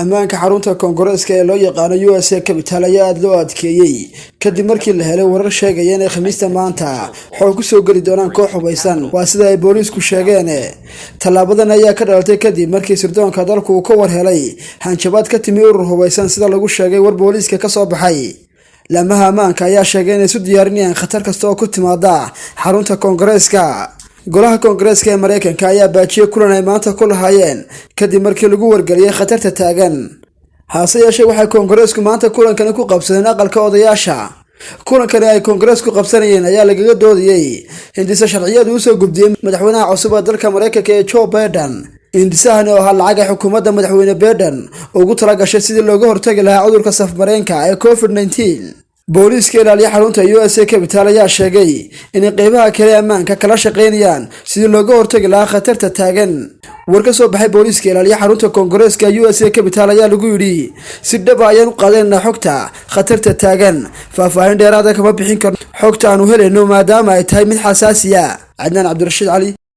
ammaanka xarunta koongareeska ee loo yaqaano USA Capitol ayaa aad loo adkeeyay kadib markii la helay warar sheegaya in Khamiista maanta xoog ku soo gali doonaan koox hubeysan waa sida ay booliisku sheegeen. Talaabadan ayaa ka dhalatay kadib markii sirdoonka dalku uu ka war helay hanjabaad ka timi urur hubeysan sida lagu sheegay war booliiska ka soo baxay. Lamaha ammaanka ayaa sheegay inay isu diyaarinayaan khatar kasta oo ku timaada xarunta koongareeska. Golaha Koongareeska ee Mareykanka ayaa baajiyay kulan ay maanta ku lahaayeen kadib markii lagu wargeliyay khatarta taagan. Hase yeeshee waxay Koongareesku maanta kulankan ku qabsadeen aqalka odayaasha. Kulankan ay Koongareesku qabsanayeen ayaa lagaga doodayay hindisa sharciyada uu soo gudbiyay madaxweynaha cusub ee dalka Mareykanka ee Joe Biden. Hindisahan oo lacag xukuumadda madaxweyne Biden ugu talagashay sidii looga hortagi lahaa cudurka safmareenka ee COVID-19. booliiska ilaaliya xarunta USA Capitol ayaa sheegay in qeybaha kale ammaanka kala shaqeynayaan sidii looga hortagi lahaa khatarta taagan. War ka soo baxay booliiska ilaaliya xarunta Koongareeska USA Capitol ayaa lagu yiri si dhab ah ayaan u qaadayna xogta khatarta taagan. Faahfaahin dheeraad ah kama bixin karno xogta aanu helayno maadaama ay tahay mid xasaasi ah. Adnan Cabdirashiid Ali